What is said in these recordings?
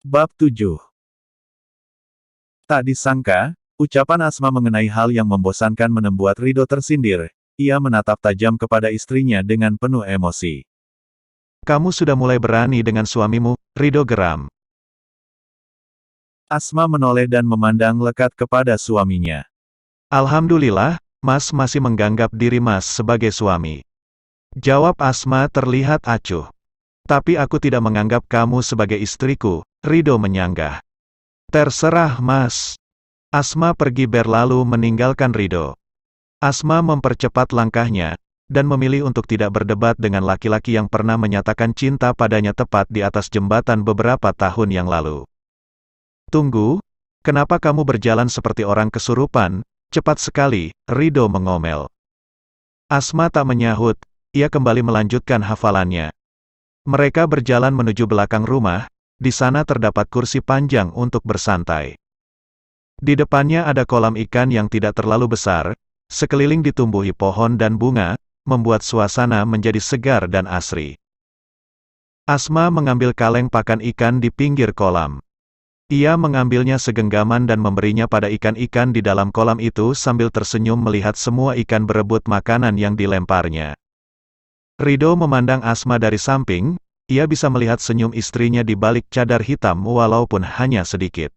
Bab 7. Tak disangka, ucapan Asma mengenai hal yang membosankan membuat Rido tersindir. Ia menatap tajam kepada istrinya dengan penuh emosi. Kamu sudah mulai berani dengan suamimu, Rido geram. Asma menoleh dan memandang lekat kepada suaminya. Alhamdulillah, Mas masih menganggap diri Mas sebagai suami. Jawab Asma terlihat acuh. Tapi aku tidak menganggap kamu sebagai istriku, Rido menyanggah. Terserah Mas. Asma pergi berlalu meninggalkan Rido. Asma mempercepat langkahnya, dan memilih untuk tidak berdebat dengan laki-laki yang pernah menyatakan cinta padanya tepat di atas jembatan beberapa tahun yang lalu. Tunggu, kenapa kamu berjalan seperti orang kesurupan? Cepat sekali, Rido mengomel. Asma tak menyahut, ia kembali melanjutkan hafalannya. Mereka berjalan menuju belakang rumah, di sana terdapat kursi panjang untuk bersantai. Di depannya ada kolam ikan yang tidak terlalu besar, sekeliling ditumbuhi pohon dan bunga, membuat suasana menjadi segar dan asri. Asma mengambil kaleng pakan ikan di pinggir kolam. Ia mengambilnya segenggaman dan memberinya pada ikan-ikan di dalam kolam itu sambil tersenyum melihat semua ikan berebut makanan yang dilemparnya. Rido memandang Asma dari samping, ia bisa melihat senyum istrinya di balik cadar hitam walaupun hanya sedikit.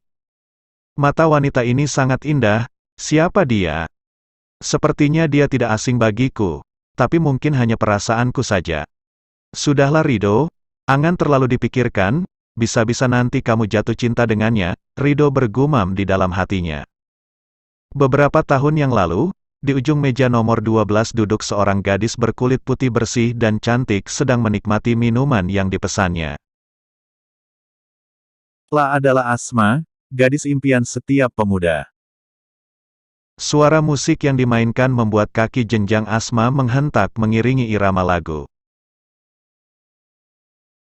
Mata wanita ini sangat indah, siapa dia? Sepertinya dia tidak asing bagiku, tapi mungkin hanya perasaanku saja. Sudahlah Rido, jangan terlalu dipikirkan, bisa-bisa nanti kamu jatuh cinta dengannya, Rido bergumam di dalam hatinya. Beberapa tahun yang lalu, di ujung meja nomor 12 duduk seorang gadis berkulit putih bersih dan cantik sedang menikmati minuman yang dipesannya. La adalah Asma, gadis impian setiap pemuda. Suara musik yang dimainkan membuat kaki jenjang Asma menghentak mengiringi irama lagu.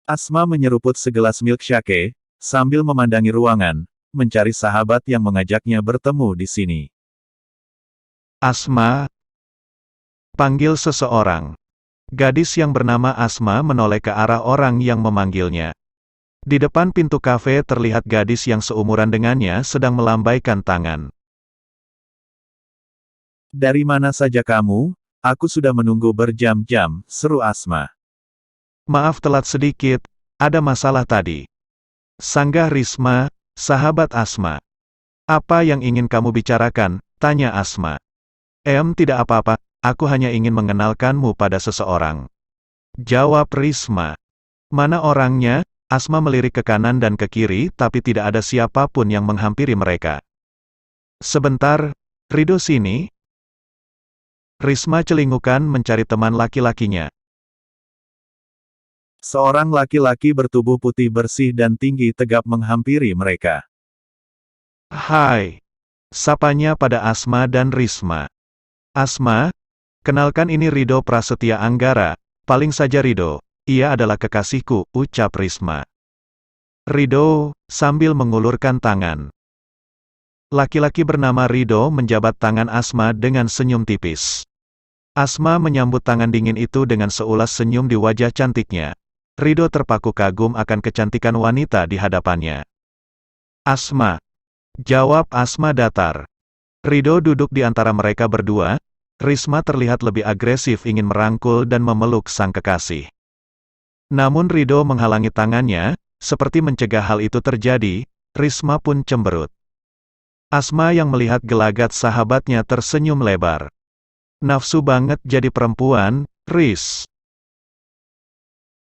Asma menyeruput segelas milkshake, sambil memandangi ruangan, mencari sahabat yang mengajaknya bertemu di sini. Asma, panggil seseorang. Gadis yang bernama Asma menoleh ke arah orang yang memanggilnya. Di depan pintu kafe terlihat gadis yang seumuran dengannya sedang melambaikan tangan. Dari mana saja kamu? Aku sudah menunggu berjam-jam, seru Asma. Maaf telat sedikit, ada masalah tadi. Sanggah Risma, sahabat Asma. Apa yang ingin kamu bicarakan? Tanya Asma. Tidak apa-apa, aku hanya ingin mengenalkanmu pada seseorang. Jawab Risma. Mana orangnya? Asma melirik ke kanan dan ke kiri tapi tidak ada siapapun yang menghampiri mereka. Sebentar, Rido sini. Risma celingukan mencari teman laki-lakinya. Seorang laki-laki bertubuh putih bersih dan tinggi tegap menghampiri mereka. Hai. Sapanya pada Asma dan Risma. Asma, kenalkan ini Rido Prasetya Anggara, paling saja Rido, ia adalah kekasihku, ucap Risma. Rido, sambil mengulurkan tangan. Laki-laki bernama Rido menjabat tangan Asma dengan senyum tipis. Asma menyambut tangan dingin itu dengan seulas senyum di wajah cantiknya. Rido terpaku kagum akan kecantikan wanita di hadapannya. Asma. Jawab Asma datar. Rido duduk di antara mereka berdua. Risma terlihat lebih agresif ingin merangkul dan memeluk sang kekasih. Namun Rido menghalangi tangannya, seperti mencegah hal itu terjadi. Risma pun cemberut. Asma yang melihat gelagat sahabatnya tersenyum lebar. Nafsu banget jadi perempuan, Riz.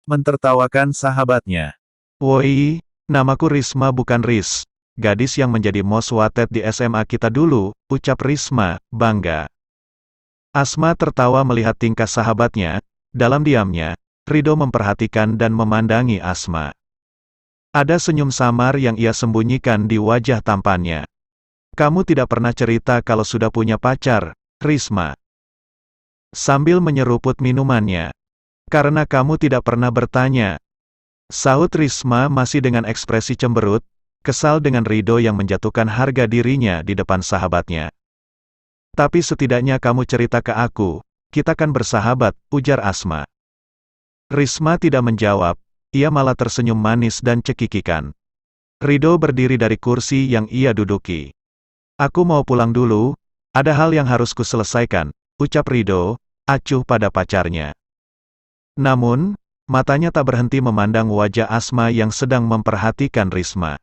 Mentertawakan sahabatnya. Woi, namaku Risma bukan Riz. Gadis yang menjadi most wanted di SMA kita dulu, ucap Risma, bangga. Asma tertawa melihat tingkah sahabatnya. Dalam diamnya, Rido memperhatikan dan memandangi Asma. Ada senyum samar yang ia sembunyikan di wajah tampannya. Kamu tidak pernah cerita kalau sudah punya pacar, Risma. Sambil menyeruput minumannya. Karena kamu tidak pernah bertanya. Sahut Risma masih dengan ekspresi cemberut, kesal dengan Rido yang menjatuhkan harga dirinya di depan sahabatnya. Tapi setidaknya kamu cerita ke aku, kita kan bersahabat, ujar Asma. Risma tidak menjawab, ia malah tersenyum manis dan cekikikan. Rido berdiri dari kursi yang ia duduki. Aku mau pulang dulu, ada hal yang harus kuselesaikan, ucap Rido, acuh pada pacarnya. Namun, matanya tak berhenti memandang wajah Asma yang sedang memperhatikan Risma.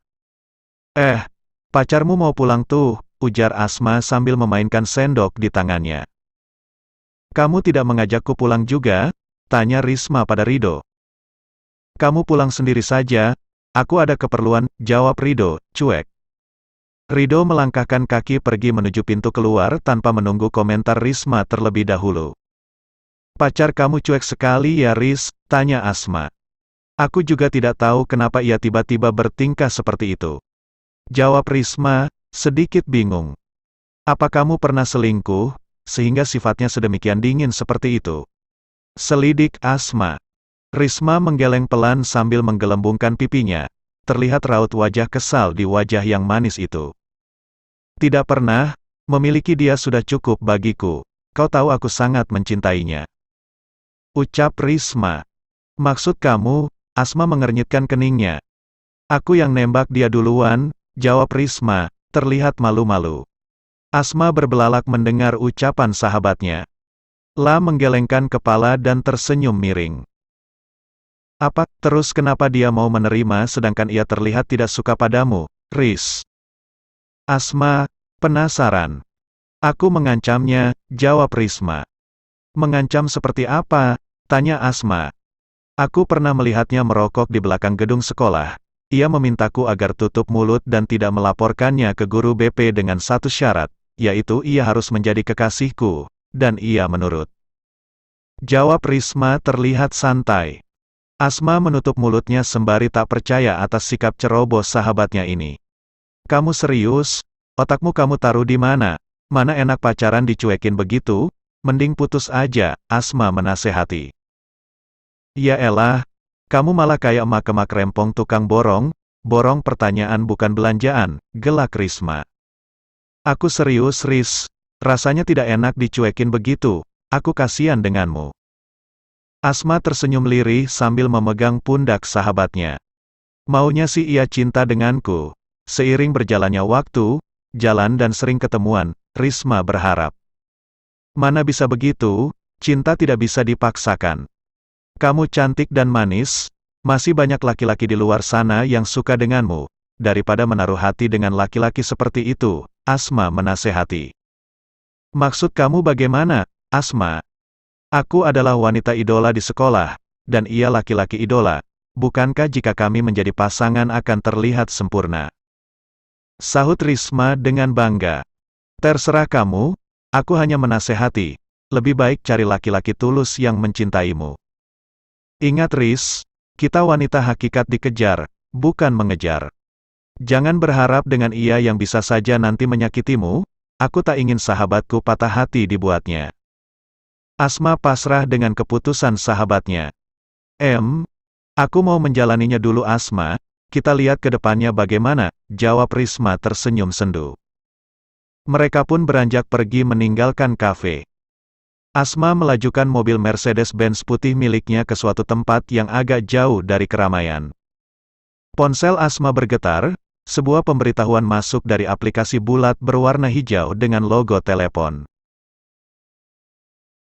Pacarmu mau pulang tuh, ujar Asma sambil memainkan sendok di tangannya. Kamu tidak mengajakku pulang juga? Tanya Risma pada Rido. Kamu pulang sendiri saja, aku ada keperluan, jawab Rido, cuek. Rido melangkahkan kaki pergi menuju pintu keluar tanpa menunggu komentar Risma terlebih dahulu. Pacar kamu cuek sekali ya Ris, tanya Asma. Aku juga tidak tahu kenapa ia tiba-tiba bertingkah seperti itu. Jawab Risma, sedikit bingung. Apa kamu pernah selingkuh, sehingga sifatnya sedemikian dingin seperti itu? Selidik Asma. Risma menggeleng pelan sambil menggelembungkan pipinya. Terlihat raut wajah kesal di wajah yang manis itu. Tidak pernah, memiliki dia sudah cukup bagiku. Kau tahu aku sangat mencintainya. Ucap Risma. Maksud kamu, Asma mengernyitkan keningnya. Aku yang nembak dia duluan, jawab Risma, terlihat malu-malu. Asma berbelalak mendengar ucapan sahabatnya. La menggelengkan kepala dan tersenyum miring. Apa, terus kenapa dia mau menerima sedangkan ia terlihat tidak suka padamu, Ris? Asma, penasaran. Aku mengancamnya, jawab Risma. Mengancam seperti apa? Tanya Asma. Aku pernah melihatnya merokok di belakang gedung sekolah. Ia memintaku agar tutup mulut dan tidak melaporkannya ke guru BP dengan satu syarat, yaitu ia harus menjadi kekasihku, dan ia menurut. Jawab Risma terlihat santai. Asma menutup mulutnya sembari tak percaya atas sikap ceroboh sahabatnya ini. Kamu serius? Otakmu kamu taruh di mana? Mana enak pacaran dicuekin begitu? Mending putus aja, Asma menasehati. Ya elah, kamu malah kayak emak-emak rempong tukang borong pertanyaan bukan belanjaan, gelak Risma. Aku serius Ris, rasanya tidak enak dicuekin begitu, aku kasihan denganmu. Asma tersenyum lirih sambil memegang pundak sahabatnya. Maunya sih ia cinta denganku. Seiring berjalannya waktu, jalan dan sering ketemuan, Risma berharap. Mana bisa begitu, cinta tidak bisa dipaksakan. Kamu cantik dan manis, masih banyak laki-laki di luar sana yang suka denganmu. Daripada menaruh hati dengan laki-laki seperti itu, Asma menasehati. Maksud kamu bagaimana, Asma? Aku adalah wanita idola di sekolah, dan ia laki-laki idola. Bukankah jika kami menjadi pasangan akan terlihat sempurna? Sahut Risma dengan bangga. Terserah kamu, aku hanya menasehati. Lebih baik cari laki-laki tulus yang mencintaimu. Ingat Ris, kita wanita hakikat dikejar, bukan mengejar. Jangan berharap dengan ia yang bisa saja nanti menyakitimu, aku tak ingin sahabatku patah hati dibuatnya. Asma pasrah dengan keputusan sahabatnya. Aku mau menjalaninya dulu Asma, kita lihat ke depannya bagaimana, jawab Risma tersenyum sendu. Mereka pun beranjak pergi meninggalkan kafe. Asma melajukan mobil Mercedes-Benz putih miliknya ke suatu tempat yang agak jauh dari keramaian. Ponsel Asma bergetar, sebuah pemberitahuan masuk dari aplikasi bulat berwarna hijau dengan logo telepon.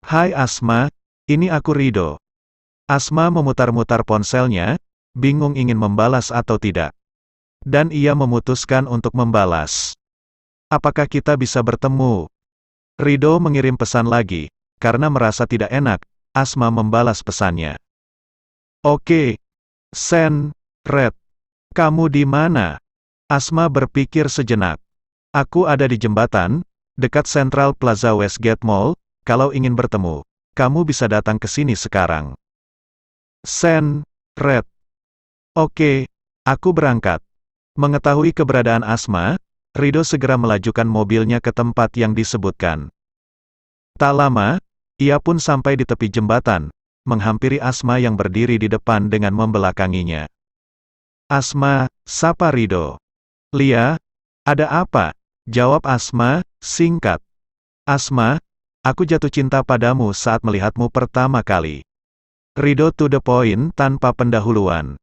Hai Asma, ini aku Rido. Asma memutar-mutar ponselnya, bingung ingin membalas atau tidak. Dan ia memutuskan untuk membalas. Apakah kita bisa bertemu? Rido mengirim pesan lagi. Karena merasa tidak enak, Asma membalas pesannya. Oke. Send. Red. Kamu di mana? Asma berpikir sejenak. Aku ada di jembatan, dekat Central Plaza Westgate Mall, kalau ingin bertemu, kamu bisa datang ke sini sekarang. Send. Red. Oke, aku berangkat. Mengetahui keberadaan Asma, Rido segera melajukan mobilnya ke tempat yang disebutkan. Tak lama, ia pun sampai di tepi jembatan, menghampiri Asma yang berdiri di depan dengan membelakanginya. Asma, sapa Rido. Lia, ada apa? Jawab Asma, singkat. Asma, aku jatuh cinta padamu saat melihatmu pertama kali. Rido to the point tanpa pendahuluan.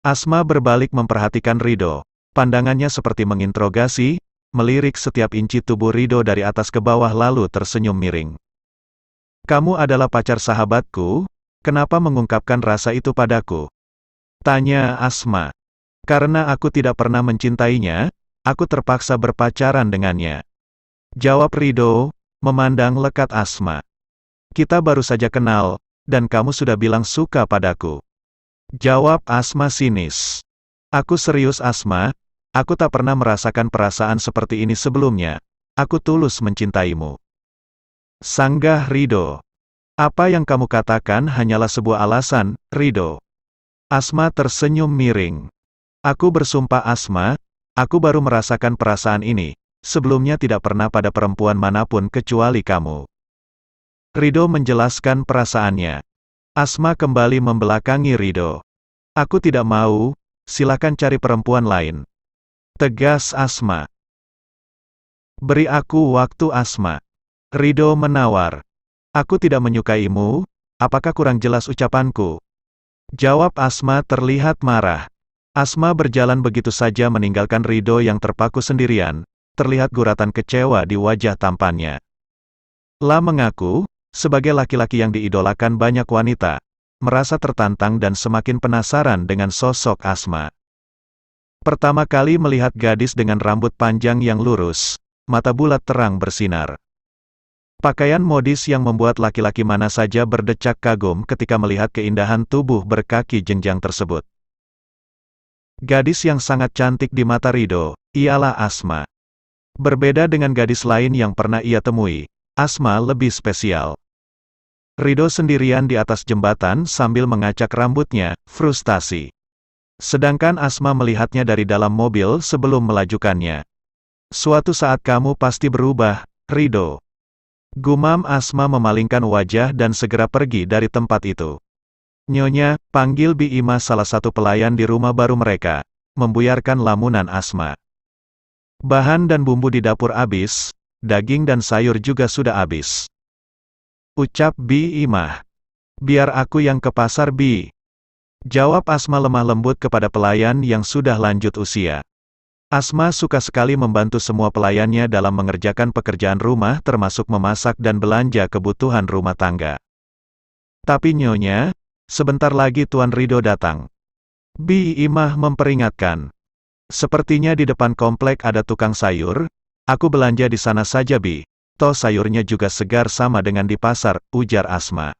Asma berbalik memperhatikan Rido. Pandangannya seperti menginterogasi, melirik setiap inci tubuh Ridho dari atas ke bawah lalu tersenyum miring. Kamu adalah pacar sahabatku, kenapa mengungkapkan rasa itu padaku? Tanya Asma. Karena aku tidak pernah mencintainya, aku terpaksa berpacaran dengannya. Jawab Ridho, memandang lekat Asma. Kita baru saja kenal, dan kamu sudah bilang suka padaku. Jawab Asma sinis. Aku serius Asma, aku tak pernah merasakan perasaan seperti ini sebelumnya. Aku tulus mencintaimu. Sanggah Ridho. Apa yang kamu katakan hanyalah sebuah alasan, Ridho. Asma tersenyum miring. Aku bersumpah Asma, aku baru merasakan perasaan ini, sebelumnya tidak pernah pada perempuan manapun kecuali kamu. Ridho menjelaskan perasaannya. Asma kembali membelakangi Ridho. Aku tidak mau, silakan cari perempuan lain. Tegas Asma. Beri aku waktu Asma. Ridho menawar. Aku tidak menyukaimu, apakah kurang jelas ucapanku? Jawab Asma terlihat marah. Asma berjalan begitu saja meninggalkan Ridho yang terpaku sendirian, terlihat guratan kecewa di wajah tampannya. La mengaku, sebagai laki-laki yang diidolakan banyak wanita, merasa tertantang dan semakin penasaran dengan sosok Asma. Pertama kali melihat gadis dengan rambut panjang yang lurus, mata bulat terang bersinar. Pakaian modis yang membuat laki-laki mana saja berdecak kagum ketika melihat keindahan tubuh berkaki jenjang tersebut. Gadis yang sangat cantik di mata Ridho, ialah Asma. Berbeda dengan gadis lain yang pernah ia temui, Asma lebih spesial. Ridho sendirian di atas jembatan sambil mengacak rambutnya, frustasi. Sedangkan Asma melihatnya dari dalam mobil sebelum melajukannya. Suatu saat kamu pasti berubah, Ridho. Gumam Asma memalingkan wajah dan segera pergi dari tempat itu. Nyonya, panggil Bi Ima salah satu pelayan di rumah baru mereka, membuyarkan lamunan Asma. Bahan dan bumbu di dapur habis, daging dan sayur juga sudah habis. Ucap Bi Imah. Biar aku yang ke pasar Bi. Jawab Asma lemah lembut kepada pelayan yang sudah lanjut usia. Asma suka sekali membantu semua pelayannya dalam mengerjakan pekerjaan rumah termasuk memasak dan belanja kebutuhan rumah tangga. Tapi Nyonya, sebentar lagi Tuan Ridho datang. Bi Imah memperingatkan. Sepertinya di depan komplek ada tukang sayur, aku belanja di sana saja Bi. Toh sayurnya juga segar sama dengan di pasar, ujar Asma.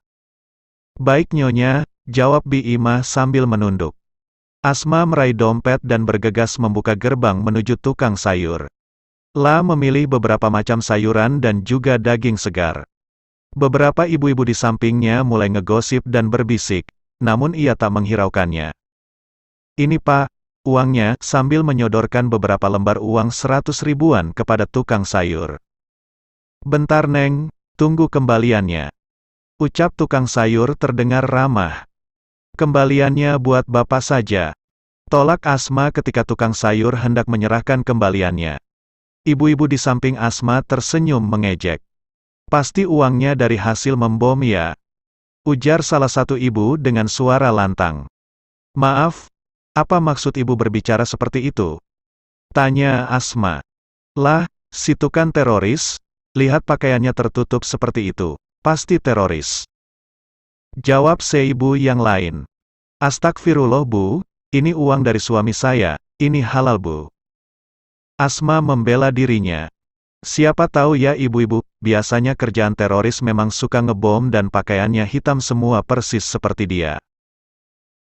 Baik Nyonya, jawab Bi Imah sambil menunduk. Asma meraih dompet dan bergegas membuka gerbang menuju tukang sayur. La memilih beberapa macam sayuran dan juga daging segar. Beberapa ibu-ibu di sampingnya mulai ngegosip dan berbisik, namun ia tak menghiraukannya. Ini Pak, uangnya, sambil menyodorkan beberapa lembar uang 100 ribuan kepada tukang sayur. Bentar Neng, tunggu kembaliannya. Ucap tukang sayur terdengar ramah. Kembaliannya buat Bapak saja. Tolak Asma ketika tukang sayur hendak menyerahkan kembaliannya. Ibu-ibu di samping Asma tersenyum mengejek. Pasti uangnya dari hasil membom ya? Ujar salah satu ibu dengan suara lantang. Maaf, apa maksud ibu berbicara seperti itu? Tanya Asma. Lah, si tukang teroris, lihat pakaiannya tertutup seperti itu, pasti teroris. Jawab seibu yang lain. Astagfirullah Bu, ini uang dari suami saya, ini halal Bu. Asma membela dirinya. Siapa tahu ya ibu-ibu, biasanya kerjaan teroris memang suka ngebom dan pakaiannya hitam semua persis seperti dia.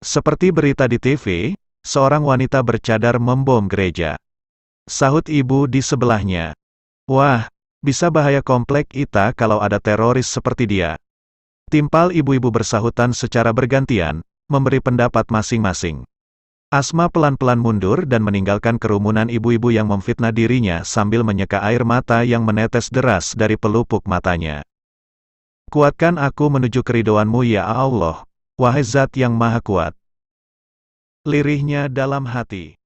Seperti berita di TV, seorang wanita bercadar membom gereja. Sahut ibu di sebelahnya. Wah, bisa bahaya komplek kita kalau ada teroris seperti dia. Timpal ibu-ibu bersahutan secara bergantian, memberi pendapat masing-masing. Asma pelan-pelan mundur dan meninggalkan kerumunan ibu-ibu yang memfitnah dirinya sambil menyeka air mata yang menetes deras dari pelupuk matanya. Kuatkan aku menuju keridhoanmu ya Allah, wahai Zat yang Maha Kuat. Lirihnya dalam hati.